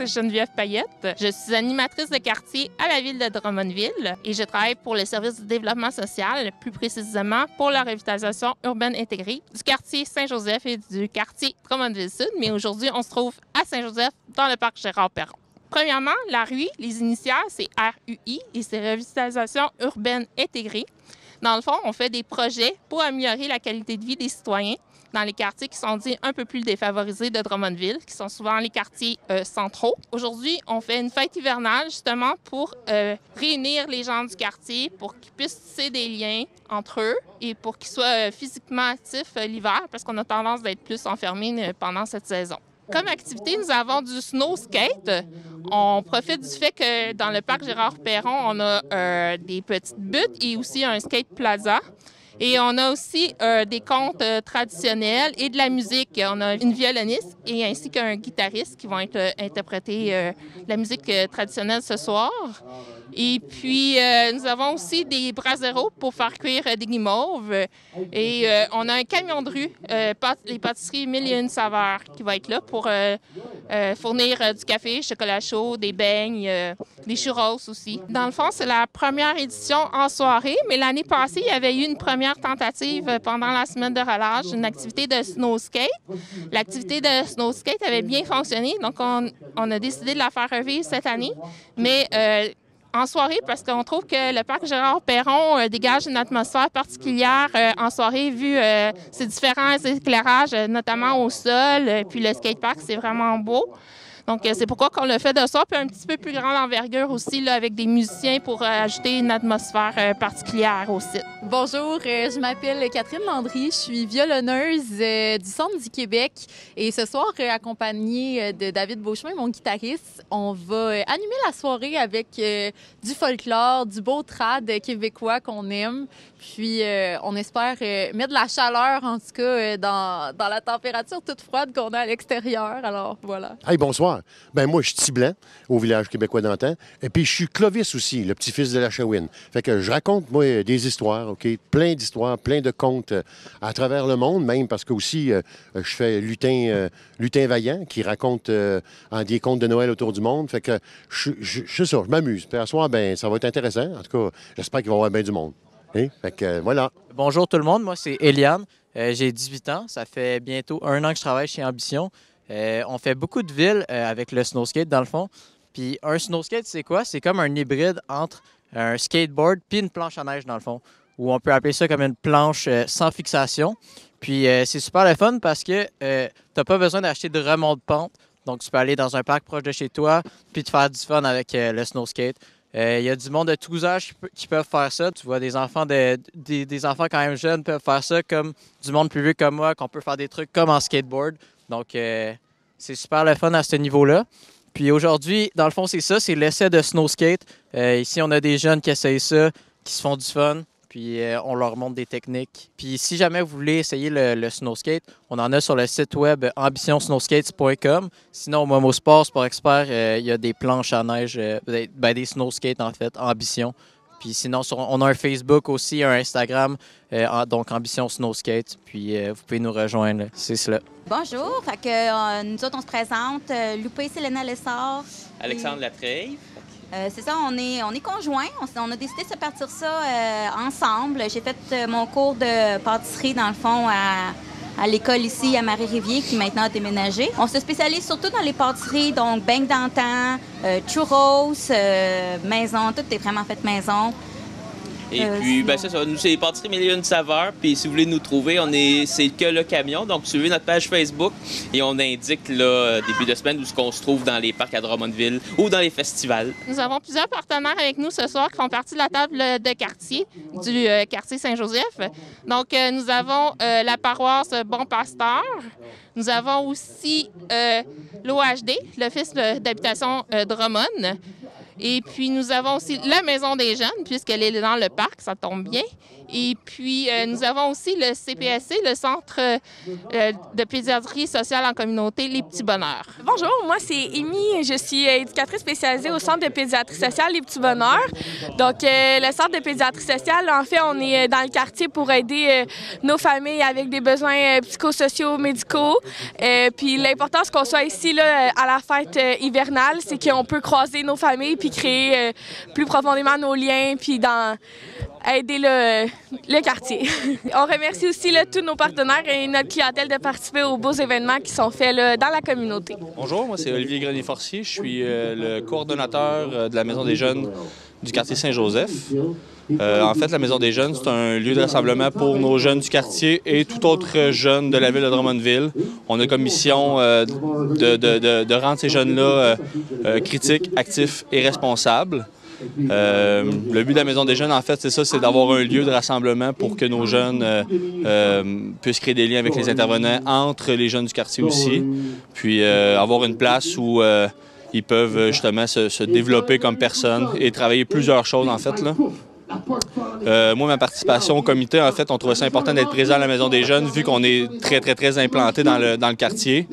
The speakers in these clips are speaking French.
c'est Geneviève Payette. Je suis animatrice de quartier à la ville de Drummondville et je travaille pour le service du développement social, plus précisément pour la revitalisation urbaine intégrée du quartier Saint-Joseph et du quartier Drummondville-Sud. Mais aujourd'hui, on se trouve à Saint-Joseph, dans le parc Gérard-Perron. Premièrement, la RUI, les initiales, c'est RUI et c'est Revitalisation urbaine intégrée. Dans le fond, on fait des projets pour améliorer la qualité de vie des citoyens dans les quartiers qui sont dits un peu plus défavorisés de Drummondville, qui sont souvent les quartiers centraux. Aujourd'hui, on fait une fête hivernale justement pour réunir les gens du quartier pour qu'ils puissent tisser des liens entre eux et pour qu'ils soient physiquement actifs l'hiver parce qu'on a tendance d'être plus enfermés pendant cette saison. Comme activité, nous avons du snow skate. On profite du fait que dans le parc Gérard-Perron, on a des petites buttes et aussi un skate plaza. Et on a aussi des contes traditionnels et de la musique. On a une violoniste et ainsi qu'un guitariste qui vont interpréter la musique traditionnelle ce soir. Et puis, nous avons aussi des braseros pour faire cuire des guimauves. Et on a un camion de rue, les pâtisseries 1001 saveurs, qui va être là pour fournir du café, chocolat chaud, des beignes, des churros aussi. Dans le fond, c'est la première édition en soirée, mais l'année passée, il y avait eu une première tentative pendant la semaine de relâche, une activité de snow skate. L'activité de snow skate avait bien fonctionné, donc on a décidé de la faire revivre cette année. Mais en soirée, parce qu'on trouve que le parc Gérard-Perron dégage une atmosphère particulière en soirée, vu ses différents éclairages, notamment au sol, puis le skatepark, c'est vraiment beau. Donc, c'est pourquoi on le fait de soir, puis un petit peu plus grande envergure aussi, là, avec des musiciens pour ajouter une atmosphère particulière au site. Bonjour, je m'appelle Catherine Landry, je suis violonneuse du Centre du Québec et ce soir, accompagnée de David Beauchemin, mon guitariste, on va animer la soirée avec du folklore, du beau trad québécois qu'on aime, puis on espère mettre de la chaleur, en tout cas, dans la température toute froide qu'on a à l'extérieur, alors voilà. Hey, bonsoir. Ben moi, je suis Tiblan, au village québécois d'antan. Et puis, je suis Clovis aussi, le petit-fils de la Shawin. Fait que je raconte, moi, des histoires, OK? Plein d'histoires, plein de contes à travers le monde, même parce que aussi, je fais Lutin Vaillant, qui raconte des contes de Noël autour du monde. Fait que je ça, je m'amuse. Puis à soir, ben ça va être intéressant. En tout cas, j'espère qu'il va y avoir bien du monde. Hein? Fait que voilà. Bonjour tout le monde, moi c'est Eliane. J'ai 18 ans, ça fait bientôt 1 an que je travaille chez Ambition. On fait beaucoup de villes avec le snow skate dans le fond. Puis un snow skate, c'est quoi? C'est comme un hybride entre un skateboard puis une planche à neige dans le fond. Ou on peut appeler ça comme une planche sans fixation. Puis c'est super le fun parce que t'as pas besoin d'acheter de remont de pente. Donc tu peux aller dans un parc proche de chez toi puis te faire du fun avec le snow skate. Il y a du monde de tous âges qui peuvent faire ça. Tu vois, des enfants des enfants quand même jeunes peuvent faire ça, comme du monde plus vieux comme moi, qu'on peut faire des trucs comme en skateboard. Donc, c'est super le fun à ce niveau-là. Puis aujourd'hui, dans le fond, c'est ça, c'est l'essai de snow skate. Ici, on a des jeunes qui essayent ça, qui se font du fun. Puis on leur montre des techniques. Puis si jamais vous voulez essayer le snow skate, on en a sur le site web ambitionsnowskates.com. Sinon, au Momo Sport Expert, il y a des planches à neige, des snow skates en fait, Ambition. Puis sinon, on a un Facebook aussi, un Instagram, donc Ambition Snow Skate. Puis vous pouvez nous rejoindre, c'est cela. Bonjour, fait que, nous autres, on se présente, Loupé Séléna Lessard. Alexandre Latreille. C'est ça, on est conjoints. On a décidé de se partir ça ensemble. J'ai fait mon cours de pâtisserie, dans le fond, à l'école ici, à Marie-Rivier, qui maintenant a déménagé. On se spécialise surtout dans les pâtisseries, donc beignes d'antan, churros, maison, tout est vraiment fait maison. Et puis, c'est ça, nous, c'est les pâtisseries 1001 saveurs. Puis, si vous voulez nous trouver, c'est que le camion. Donc, suivez notre page Facebook et on indique, là, début de semaine, où ce qu'on se trouve dans les parcs à Drummondville ou dans les festivals. Nous avons plusieurs partenaires avec nous ce soir qui font partie de la table de quartier du quartier Saint-Joseph. Donc, nous avons la paroisse Bon Pasteur. Nous avons aussi l'OHD, l'Office d'habitation Drummond. Et puis, nous avons aussi la Maison des jeunes, puisqu'elle est dans le parc, ça tombe bien. Et puis, nous avons aussi le CPSC, le Centre de pédiatrie sociale en communauté, Les Petits Bonheurs. Bonjour, moi c'est Amy, je suis éducatrice spécialisée au Centre de pédiatrie sociale Les Petits Bonheurs. Donc, le Centre de pédiatrie sociale, en fait, on est dans le quartier pour aider nos familles avec des besoins psychosociaux, médicaux. Puis l'importance qu'on soit ici là, à la fête hivernale, c'est qu'on peut croiser nos familles puis créer plus profondément nos liens puis aider le quartier. On remercie aussi là, tous nos partenaires et notre clientèle de participer aux beaux événements qui sont faits là, dans la communauté. Bonjour, moi c'est Olivier Grenier-Forcier. Je suis le coordonnateur de la Maison des jeunes du quartier Saint-Joseph. En fait, la Maison des jeunes, c'est un lieu de rassemblement pour nos jeunes du quartier et tout autre jeune de la ville de Drummondville. On a comme mission de rendre ces jeunes-là critiques, actifs et responsables. Le but de la Maison des jeunes, en fait, c'est ça, c'est d'avoir un lieu de rassemblement pour que nos jeunes puissent créer des liens avec les intervenants, entre les jeunes du quartier aussi, puis avoir une place où ils peuvent justement se développer comme personnes et travailler plusieurs choses, en fait, là. Moi, ma participation au comité, en fait, on trouvait ça important d'être présent à la Maison des jeunes, vu qu'on est très implanté dans le quartier.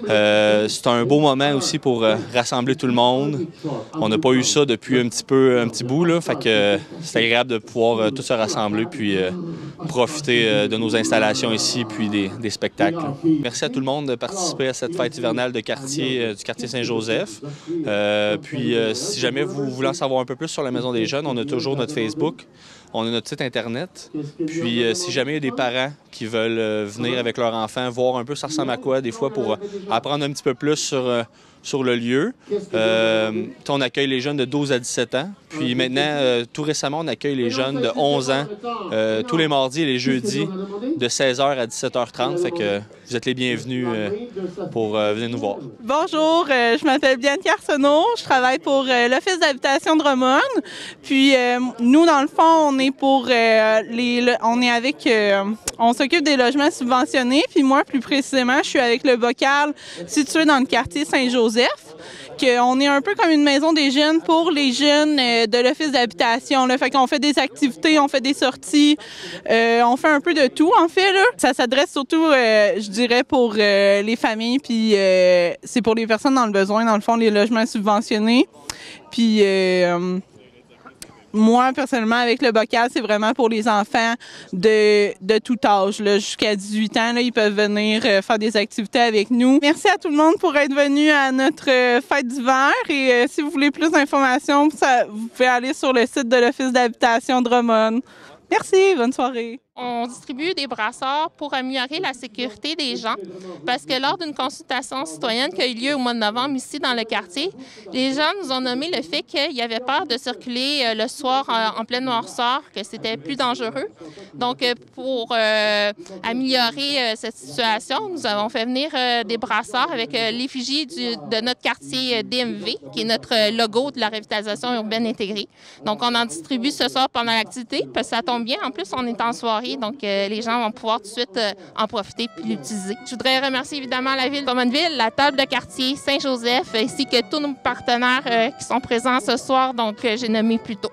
C'est un beau moment aussi pour rassembler tout le monde. On n'a pas eu ça depuis un petit bout, là, fait que c'est agréable de pouvoir tous se rassembler puis profiter de nos installations ici puis des spectacles. Merci à tout le monde de participer à cette fête hivernale de quartier, du quartier Saint-Joseph. Puis si jamais vous voulez en savoir un peu plus sur la Maison des jeunes, on a toujours notre Facebook. On a notre site Internet. Puis, si jamais il y a des parents qui veulent venir avec leur enfant, voir un peu ça ressemble à quoi, des fois, pour apprendre un petit peu plus sur le lieu. On accueille les jeunes de 12 à 17 ans. Puis maintenant, tout récemment, on accueille les jeunes de 11 ans tous les mardis et les jeudis de 16h à 17h30. Fait que vous êtes les bienvenus pour venir nous voir. Bonjour, je m'appelle Bianca Arsenault. Je travaille pour l'Office d'habitation de Drummond. Puis nous, dans le fond, on est pour on s'occupe des logements subventionnés. Puis moi, plus précisément, je suis avec le bocal situé dans le quartier Saint-Joseph. On est un peu comme une maison des jeunes pour les jeunes de l'Office d'habitation. Fait qu'on fait des activités, on fait des sorties, on fait un peu de tout, en fait, là. Ça s'adresse surtout, je dirais, pour les familles, puis c'est pour les personnes dans le besoin, dans le fond, les logements subventionnés. Puis moi, personnellement, avec le bocal, c'est vraiment pour les enfants de tout âge. Jusqu'à 18 ans, là, ils peuvent venir faire des activités avec nous. Merci à tout le monde pour être venu à notre fête d'hiver. Et si vous voulez plus d'informations, vous pouvez aller sur le site de l'Office d'habitation de Drummond. Merci, bonne soirée. On distribue des brassards pour améliorer la sécurité des gens parce que lors d'une consultation citoyenne qui a eu lieu au mois de novembre ici dans le quartier, les gens nous ont nommé le fait qu'il y avait peur de circuler le soir en pleine noirceur, que c'était plus dangereux. Donc, pour améliorer cette situation, nous avons fait venir des brassards avec l'effigie de notre quartier DMV, qui est notre logo de la revitalisation urbaine intégrée. Donc, on en distribue ce soir pendant l'activité parce que ça tombe bien. En plus, on est en soirée. Donc, les gens vont pouvoir tout de suite en profiter puis l'utiliser. Je voudrais remercier évidemment la ville de Drummondville, la table de quartier Saint-Joseph, ainsi que tous nos partenaires qui sont présents ce soir, donc j'ai nommé plus tôt.